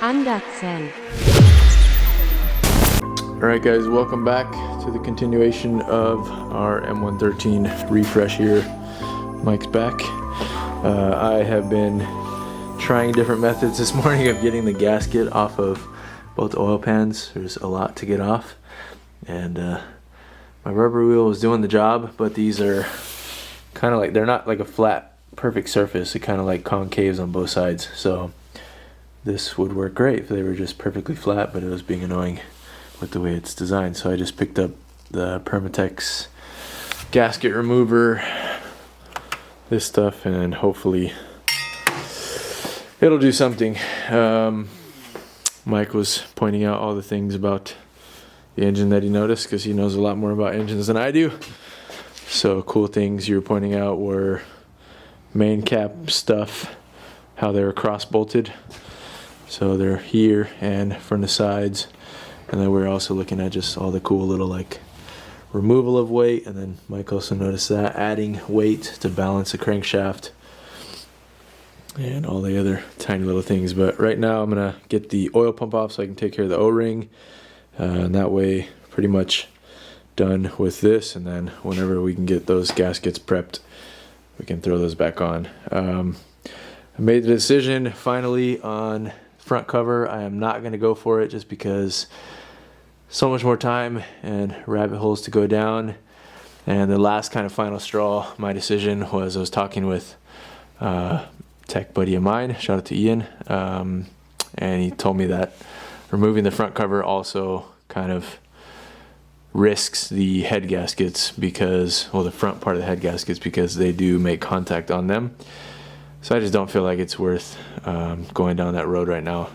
Andersen. Alright guys, welcome back to the continuation of our M113 refresh here. Mike's back. I have been trying different methods this morning of getting the gasket off of both oil pans. There's a lot to get off, and my rubber wheel was doing the job, but these are kind of like, they're not like a flat perfect surface. It kind of like concaves on both sides, so this would work great if they were just perfectly flat, but it was being annoying with the way it's designed. So I just picked up the Permatex gasket remover, this stuff, and hopefully it'll do something. Mike was pointing out all the things about the engine that he noticed, because he knows a lot more about engines than I do. So cool things you were pointing out were main cap stuff, how they were cross bolted, so they're here and from the sides. And then we're also looking at just all the cool little like removal of weight, and then Mike also noticed that adding weight to balance the crankshaft and all the other tiny little things. But right now I'm gonna get the oil pump off so I can take care of the O-ring, and that way pretty much done with this, and then whenever we can get those gaskets prepped, we can throw those back on. I made the decision finally on front cover. I am not going to go for it just because so much more time and rabbit holes to go down. And the last kind of final straw, my decision was, I was talking with tech buddy of mine, shout out to Ian, and he told me that removing the front cover also kind of risks the head gaskets, because, well, the front part of the head gaskets, because they do make contact on them. So I just don't feel like it's worth going down that road right now.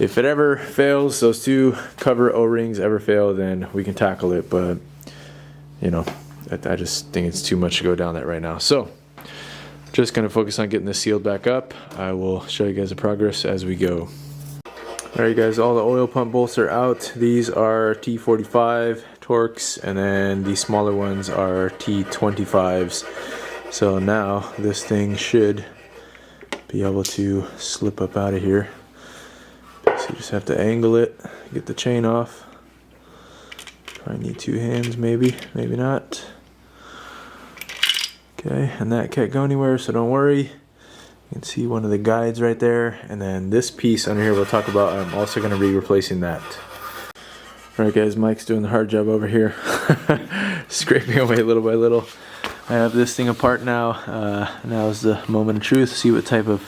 If it ever fails, those two cover O-rings ever fail, then we can tackle it. But, you know, I just think it's too much to go down that right now. So, just going to focus on getting this sealed back up. I will show you guys the progress as we go. Alright guys, all the oil pump bolts are out. These are T45 Torx, and then the smaller ones are T25s. So now this thing should be able to slip up out of here. So you just have to angle it, get the chain off. Probably need two hands, maybe not. Okay, and that can't go anywhere, so don't worry. You can see one of the guides right there, and then this piece under here we'll talk about. I'm also going to be replacing that. Alright guys, Mike's doing the hard job over here, scraping away little by little. I have this thing apart now. Now is the moment of truth. See what type of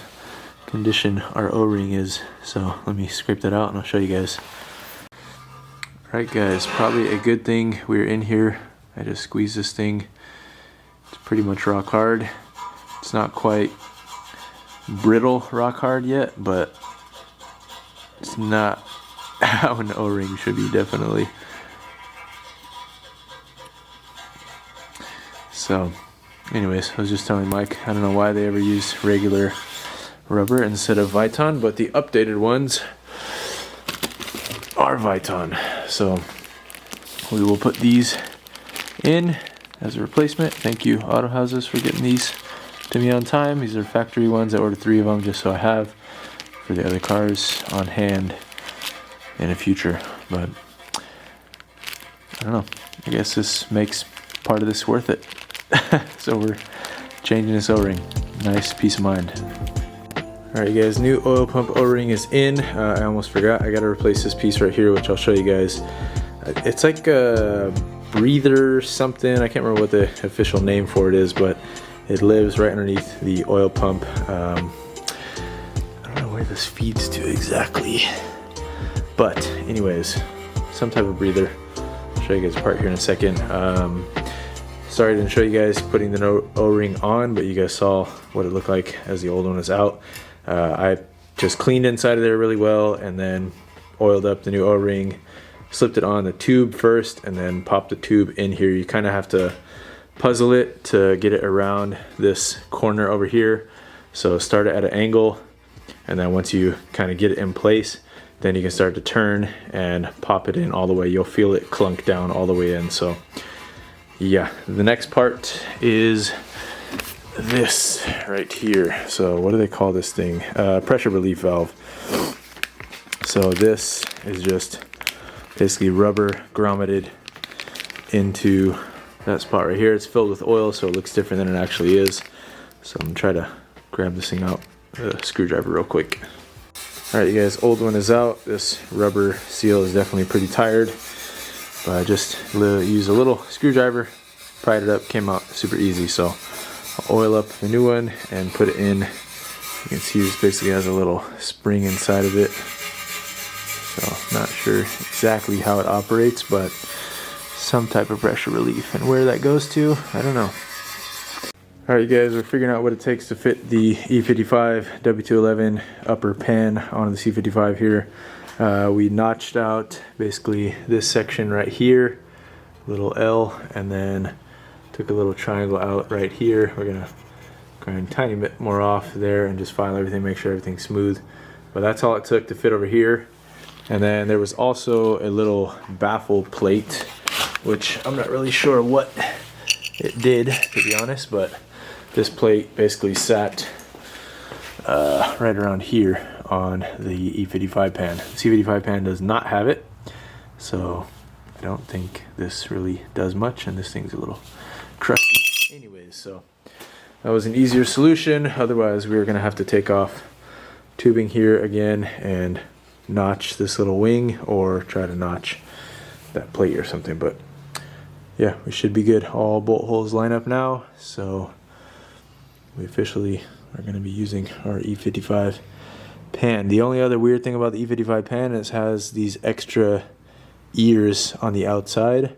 condition our O-ring is. So let me scrape that out and I'll show you guys. Alright guys, probably a good thing we're in here. I just squeezed this thing. It's pretty much rock hard. It's not quite brittle rock hard yet, but it's not how an O-ring should be, definitely. So, anyways, I was just telling Mike, I don't know why they ever use regular rubber instead of Viton, but the updated ones are Viton. So, we will put these in as a replacement. Thank you, Auto Houses, for getting these to me on time. These are factory ones. I ordered 3 of them just so I have for the other cars on hand in the future. But, I don't know. I guess this makes part of this worth it. So we're changing this O-ring. Nice peace of mind. Alright guys, new oil pump O-ring is in. I almost forgot, I gotta replace this piece right here, which I'll show you guys. It's like a breather something. I can't remember what the official name for it is, but it lives right underneath the oil pump. I don't know where this feeds to exactly, but anyways, some type of breather. I'll show you guys apart here in a second. Sorry I didn't show you guys putting the O-ring on, but you guys saw what it looked like as the old one was out. I just cleaned inside of there really well and then oiled up the new O-ring, slipped it on the tube first, and then popped the tube in here. You kind of have to puzzle it to get it around this corner over here. So start it at an angle, and then once you kind of get it in place, then you can start to turn and pop it in all the way. You'll feel it clunk down all the way in. So yeah, the next part is this right here. So what do they call this thing? Pressure relief valve. So this is just basically rubber grommeted into that spot right here. It's filled with oil, so it looks different than it actually is. So I'm gonna try to grab this thing out with a screwdriver real quick. All right, you guys, old one is out. This rubber seal is definitely pretty tired, but I just used a little screwdriver, pried it up, came out super easy. So I'll oil up the new one and put it in. You can see this basically has a little spring inside of it. So not sure exactly how it operates, but some type of pressure relief, and where that goes to, I don't know. All right, you guys, we're figuring out what it takes to fit the E55 W211 upper pan onto the C55 here. We notched out basically this section right here, little L, and then took a little triangle out right here. We're gonna grind a tiny bit more off there and just file everything, make sure everything's smooth. But that's all it took to fit over here. And then there was also a little baffle plate, which I'm not really sure what it did, to be honest, but this plate basically sat right around here on the E55 pan. The C55 pan does not have it, so I don't think this really does much, and this thing's a little crusty anyways, so that was an easier solution. Otherwise we were gonna have to take off tubing here again and notch this little wing, or try to notch that plate or something. But yeah, we should be good. All bolt holes line up now, so we officially are going to be using our E55 pan. The only other weird thing about the E55 pan is it has these extra ears on the outside.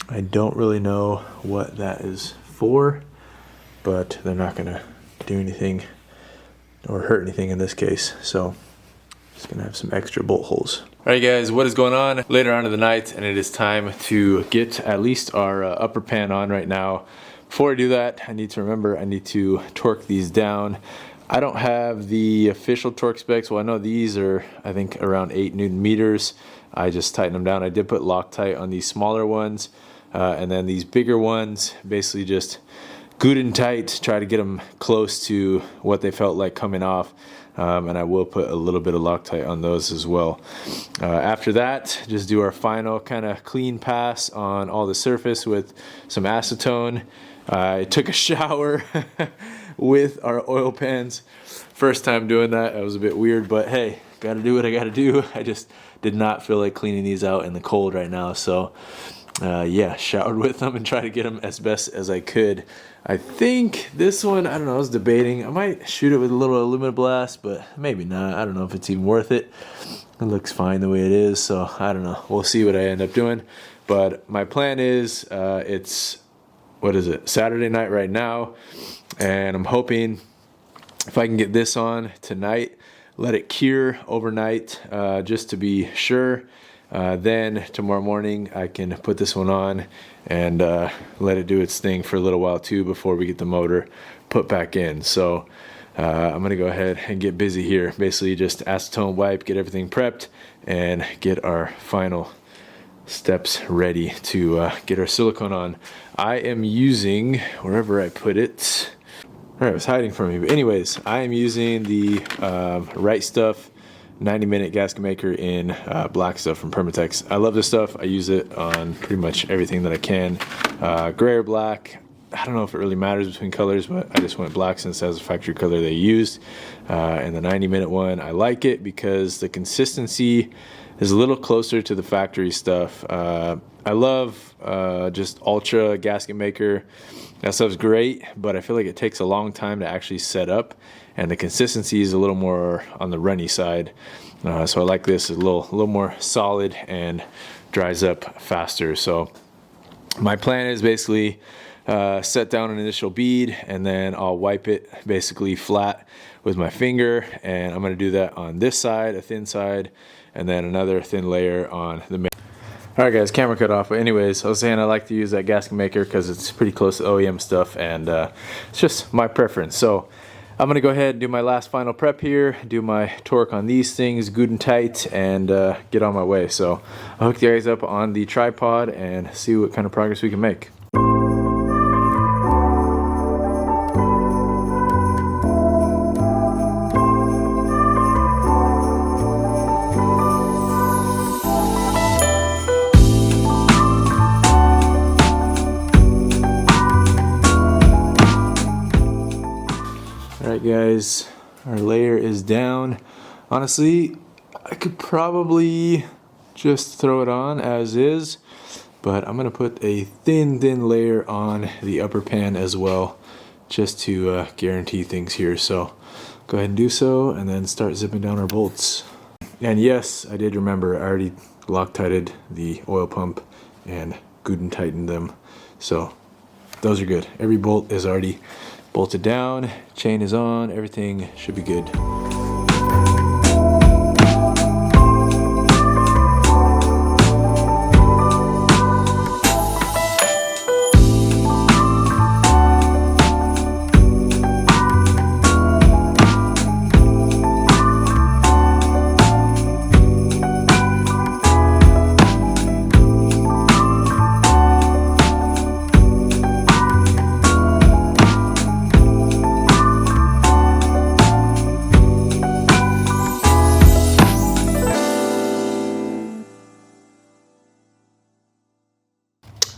I don't really know what that is for, but they're not going to do anything or hurt anything in this case, so just gonna have some extra bolt holes. All right, guys, what is going on? Later on in the night, and it is time to get at least our upper pan on right now. Before I do that, I need to torque these down. I don't have the official torque specs. Well, I know these are, I think, around 8 Newton meters. I just tightened them down. I did put Loctite on these smaller ones, and then these bigger ones, basically just good and tight, try to get them close to what they felt like coming off. And I will put a little bit of Loctite on those as well. After that, just do our final kind of clean pass on all the surface with some acetone. I took a shower with our oil pans. First time doing that, it was a bit weird, but hey, gotta do what I gotta do. I just did not feel like cleaning these out in the cold right now, so yeah, showered with them and tried to get them as best as I could. I think this one, I don't know, I was debating. I might shoot it with a little aluminum blast, but maybe not. I don't know if it's even worth it. It looks fine the way it is, so I don't know. We'll see what I end up doing. But my plan is, it's, what is it, Saturday night right now, and I'm hoping if I can get this on tonight, let it cure overnight, just to be sure. Then tomorrow morning I can put this one on and let it do its thing for a little while too before we get the motor put back in. So I'm gonna go ahead and get busy here. Basically just acetone wipe, get everything prepped, and get our final steps ready to get our silicone on. I am using, wherever I put it, all right, it was hiding from me, but anyways, I am using the Right Stuff 90-minute gasket maker in black stuff from Permatex. I love this stuff. I use it on pretty much everything that I can. Gray or black, I don't know if it really matters between colors, but I just went black since that's the factory color they used. And the 90-minute one, I like it because the consistency is a little closer to the factory stuff. I love just Ultra gasket maker. That stuff's great, but I feel like it takes a long time to actually set up, and the consistency is a little more on the runny side. So I like this, a little more solid and dries up faster. So my plan is basically set down an initial bead, and then I'll wipe it basically flat with my finger, and I'm gonna do that on this side, a thin side, and then another thin layer on the main. Alright guys, camera cut off, but anyways, I was saying I like to use that gasket maker because it's pretty close to OEM stuff, and it's just my preference. So I'm gonna go ahead and do my last final prep here, do my torque on these things good and tight, and get on my way. So I'll hook you guys up on the tripod and see what kind of progress we can make. guys, our layer is down. Honestly, I could probably just throw it on as is, but I'm gonna put a thin layer on the upper pan as well, just to guarantee things here. So go ahead and do so, and then start zipping down our bolts. And yes, I did remember, I already Loctited the oil pump and Guden tightened them, so those are good. Every bolt is already bolted down, chain is on, everything should be good.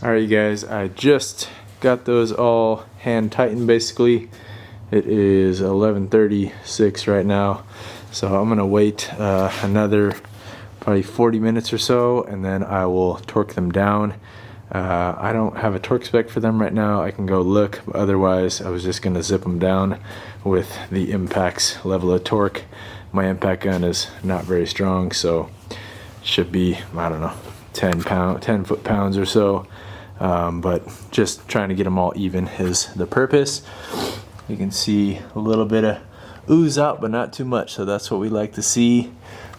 Alright you guys, I just got those all hand tightened basically. It is 11:36 right now, so I'm gonna wait another probably 40 minutes or so, and then I will torque them down. I don't have a torque spec for them right now. I can go look, but otherwise I was just gonna zip them down with the Impact's level of torque. My impact gun is not very strong, so it should be, I don't know, 10 foot-pounds or so. But just trying to get them all even is the purpose. You can see a little bit of ooze out, but not too much, so that's what we like to see.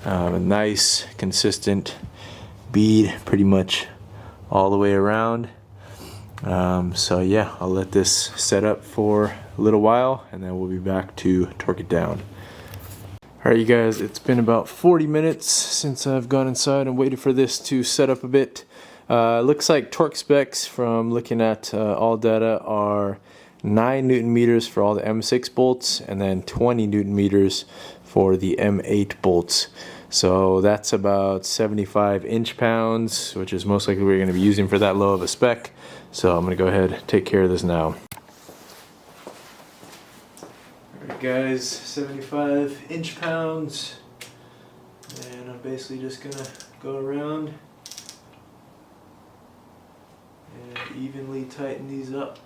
A nice consistent bead pretty much all the way around. So yeah, I'll let this set up for a little while, and then we'll be back to torque it down. Alright you guys, it's been about 40 minutes since I've gone inside and waited for this to set up a bit. Looks like torque specs from looking at all data are 9 Newton meters for all the M6 bolts, and then 20 Newton meters for the M8 bolts. So that's about 75 inch-pounds, which is most likely what we're going to be using for that low of a spec. So I'm going to go ahead and take care of this now. Alright guys, 75 inch-pounds, and I'm basically just going to go around and evenly tighten these up.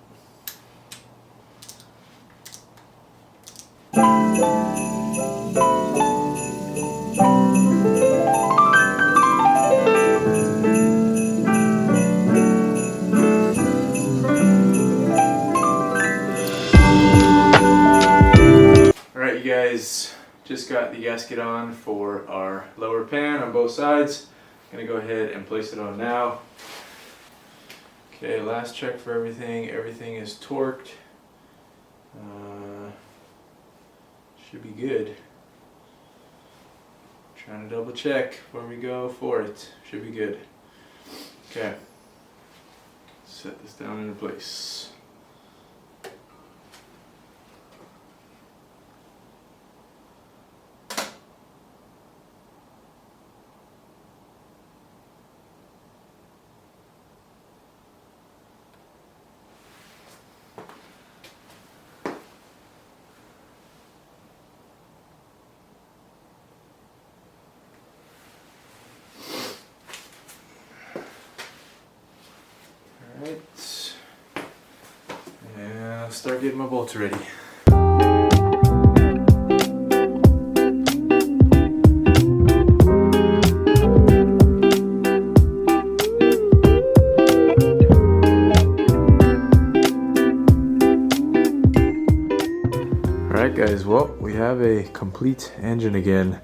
Alright you guys, just got the gasket on for our lower pan on both sides. I'm going to go ahead and place it on now. Okay, last check for everything. Everything is torqued. Should be good. Trying to double check before we go for it. Should be good. Okay. Set this down into place. Alright, and I'll start getting my bolts ready. Alright guys, well, we have a complete engine again.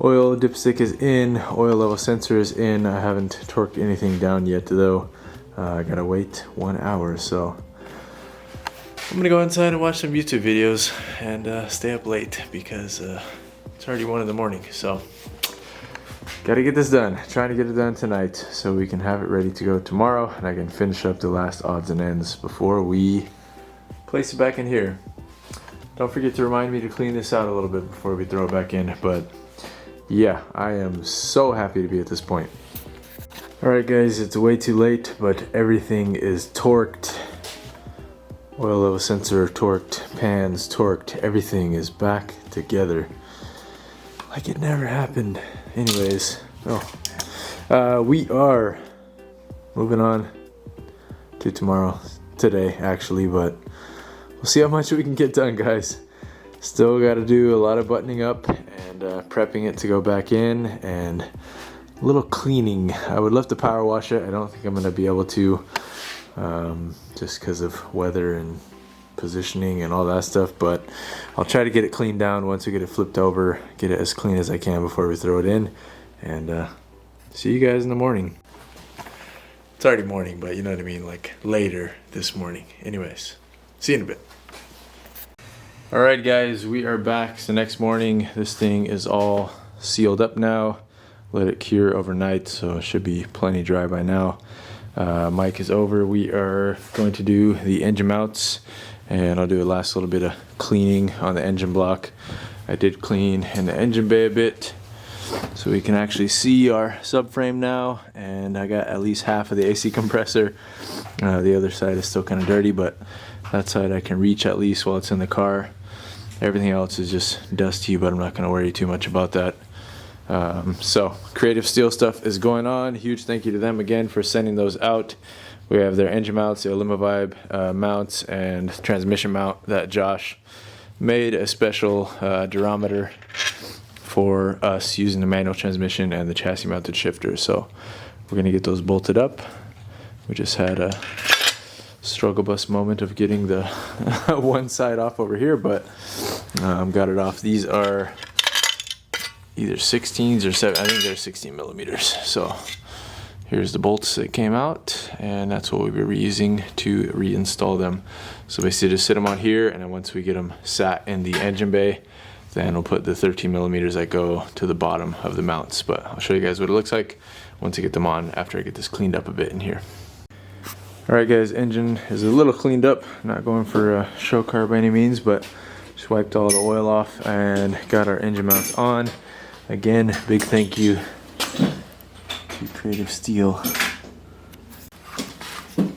Oil dipstick is in, oil level sensor is in. I haven't torqued anything down yet though. I gotta wait 1 hour, so I'm gonna go inside and watch some YouTube videos and stay up late because it's already 1 in the morning. So gotta get this done. Trying to get it done tonight so we can have it ready to go tomorrow, and I can finish up the last odds and ends before we place it back in here. Don't forget to remind me to clean this out a little bit before we throw it back in, but yeah, I am so happy to be at this point. Alright guys, it's way too late, but everything is torqued. Oil level sensor torqued, pans torqued, everything is back together. Like it never happened. Anyways, we are moving on to today actually, but we'll see how much we can get done, guys. Still got to do a lot of buttoning up and prepping it to go back in, and a little cleaning. I would love to power wash it. I don't think I'm going to be able to, just because of weather and positioning and all that stuff, but I'll try to get it cleaned down once we get it flipped over, get it as clean as I can before we throw it in, and see you guys in the morning. It's already morning, but you know what I mean, like later this morning. Anyways, see you in a bit. Alright guys, we are back. So next morning, this thing is all sealed up now. Let it cure overnight, so it should be plenty dry by now. Mike is over. We are going to do the engine mounts, and I'll do a last little bit of cleaning on the engine block. I did clean in the engine bay a bit, so we can actually see our subframe now, and I got at least half of the AC compressor. The other side is still kind of dirty, but that side I can reach at least while it's in the car. Everything else is just dusty, but I'm not going to worry too much about that. So Creative Steel stuff is going on. Huge thank you to them again for sending those out. We have their engine mounts, the Vibe mounts, and transmission mount that Josh made a special durometer for us using the manual transmission and the chassis mounted shifter. So we're going to get those bolted up. We just had a struggle bus moment of getting the one side off over here, but got it off. These are either 16s or 7, I think they're 16 millimeters. So here's the bolts that came out, and that's what we'll be reusing to reinstall them. So basically just sit them on here, and then once we get them sat in the engine bay, then we'll put the 13 millimeters that go to the bottom of the mounts. But I'll show you guys what it looks like once I get them on, after I get this cleaned up a bit in here. Alright guys, engine is a little cleaned up. Not going for a show car by any means, but just wiped all the oil off and got our engine mounts on. Again, big thank you to Creative Steel. You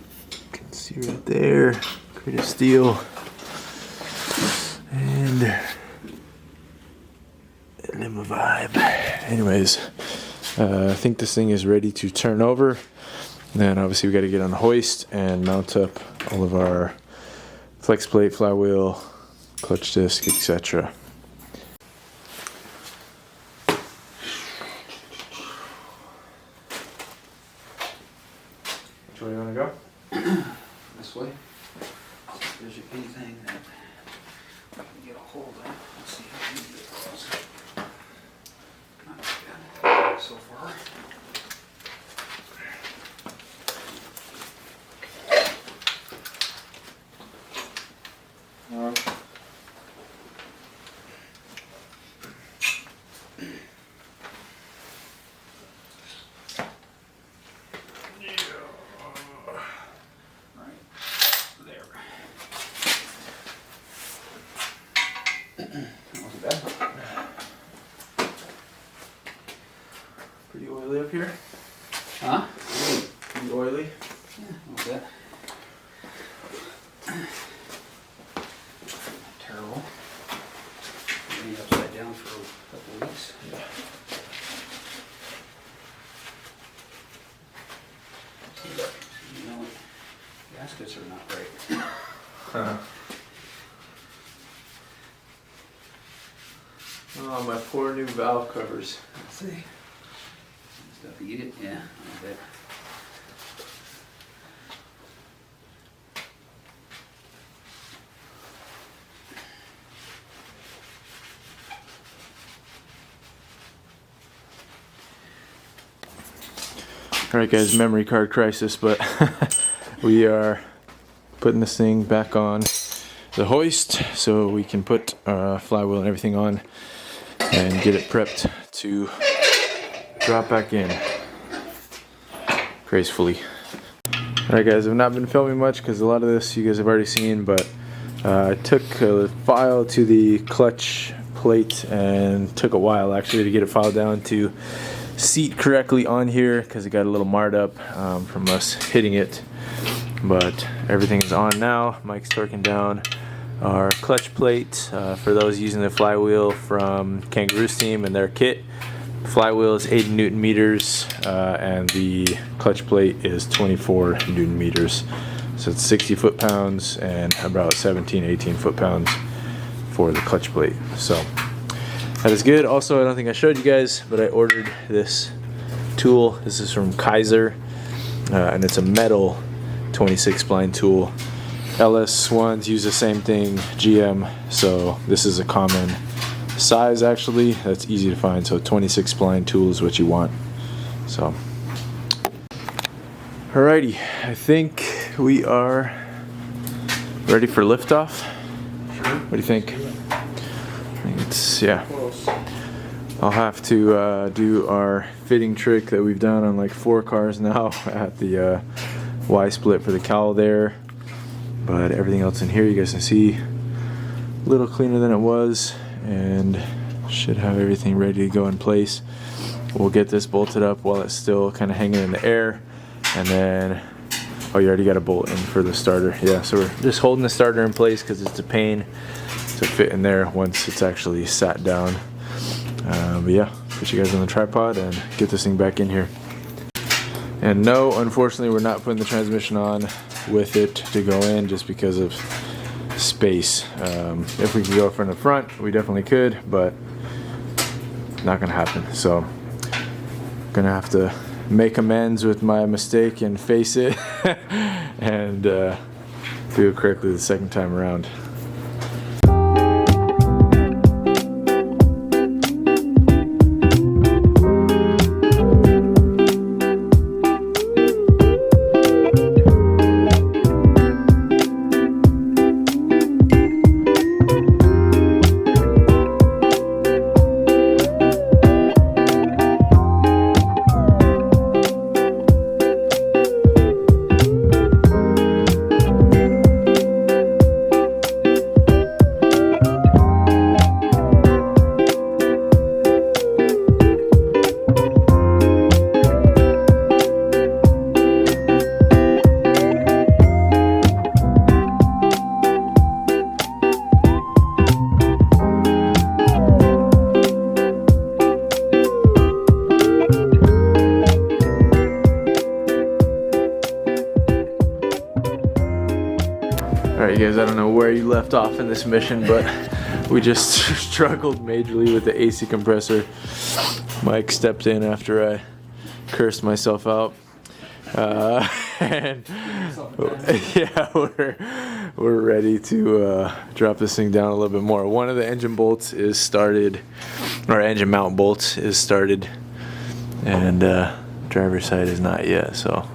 can see right there, Creative Steel. And Vibe. Anyways, I think this thing is ready to turn over. Then obviously we got to get on the hoist and mount up all of our flex plate, flywheel, clutch disc, etc. Which way do you want to go? This way. There's anything that I can get a hold of. Let's see how we get close. Not bad so far. Pretty oily up here. Huh? Pretty oily. Yeah, a little bit. Terrible. Been upside down for a couple of weeks. Yeah. You know, gaskets are not great. Oh, my poor new valve covers. Let's see. Stuff to eat it? Yeah, I bet. Alright guys, memory card crisis, but we are putting this thing back on the hoist so we can put our flywheel and everything on and get it prepped to drop back in gracefully. Alright guys, I've not been filming much because a lot of this you guys have already seen, but I took a file to the clutch plate and took a while actually to get it filed down to seat correctly on here because it got a little marred up from us hitting it. but everything is on now. Mike's torquing down our clutch plate. For those using the Flywheel from Kangaroo's team and their kit, Flywheel is 80 Newton meters and the clutch plate is 24 Newton meters. So it's 60 foot-pounds and about 17, 18 foot-pounds for the clutch plate. So that is good. Also, I don't think I showed you guys, but I ordered this tool. This is from Kaiser, and it's a metal 26 spline tool. LS ones use the same thing, GM, so this is a common size actually. That's easy to find, so 26 spline tool is what you want. So, alrighty, I think we are ready for liftoff. What do you think? I think it's, yeah. I'll have to do our fitting trick that we've done on like 4 cars now at the Y-split for the cowl there. But everything else in here you guys can see a little cleaner than it was, and should have everything ready to go in place. We'll get this bolted up while it's still kind of hanging in the air, and then, oh, you already got a bolt in for the starter. Yeah, so we're just holding the starter in place because it's a pain to fit in there once it's actually sat down. But yeah, put you guys on the tripod and get this thing back in here. And no, unfortunately, we're not putting the transmission on with it to go in just because of space. If we could go from the front, we definitely could, but not gonna happen. So gonna have to make amends with my mistake and face it and do it correctly the second time around. Alright, you guys, I don't know where you left off in this mission, but we just struggled majorly with the AC compressor. Mike stepped in after I cursed myself out. And yeah, we're ready to drop this thing down a little bit more. One of the engine bolts is started, or engine mount bolts is started, and driver's side is not yet. So, all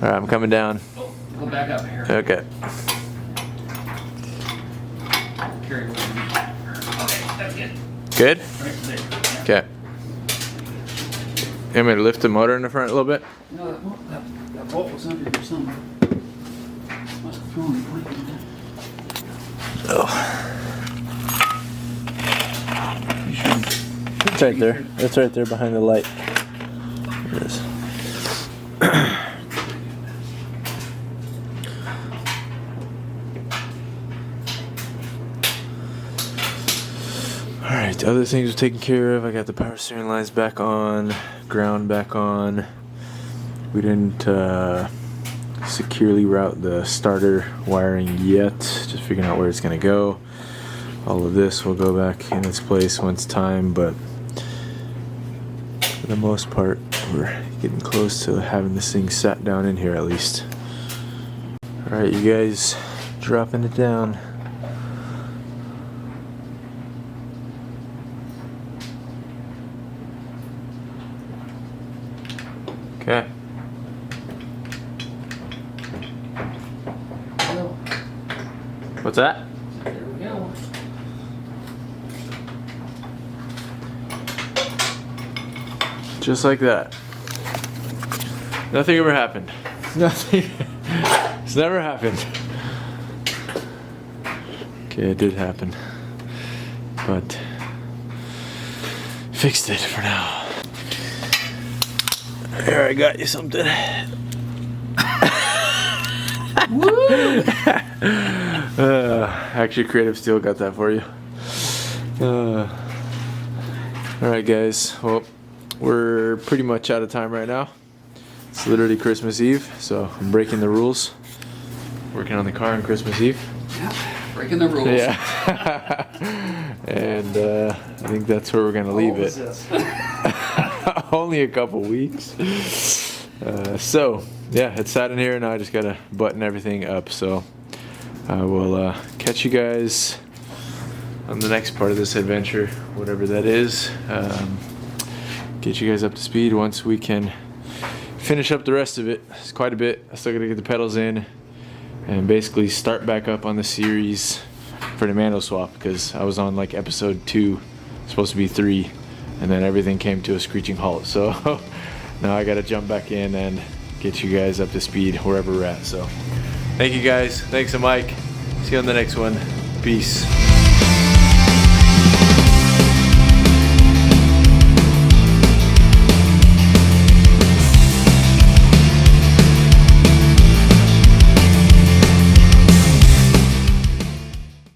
right, I'm coming down. Oh, go back up here. Okay. Carry it with me. Okay, that's good. Good? Right there. Yeah. Okay. You want me to lift the motor in the front a little bit? No, that bolt was under here somewhere. Must have thrown it right in there. Oh. You should. It's right there. It's right there behind the light. It is. Alright, other things are taken care of. I got the power steering lines back on, ground back on. We didn't securely route the starter wiring yet, just figuring out where it's going to go. All of this will go back in its place when it's time, but for the most part, we're getting close to having this thing sat down in here at least. Alright, you guys, dropping it down. Okay. What's that? There we go. Just like that. Nothing ever happened. Nothing. It's never happened. Okay, it did happen. But fixed it for now. Here, I got you something. Actually, Creative Steel got that for you. Alright guys, well, we're pretty much out of time right now. It's literally Christmas Eve, so I'm breaking the rules. Working on the car on Christmas Eve. Yeah, breaking the rules. Yeah. And I think that's where we're going to leave it. Only a couple weeks. So, yeah, it's sat in here and I just got to button everything up. So, I will catch you guys on the next part of this adventure, whatever that is. Get you guys up to speed once we can finish up the rest of it. It's quite a bit. I still got to get the pedals in and basically start back up on the series for the manual swap, because I was on like episode 2, supposed to be 3, and then everything came to a screeching halt. So now I got to jump back in and get you guys up to speed wherever we're at. So thank you guys. Thanks to Mike. See you on the next one. Peace.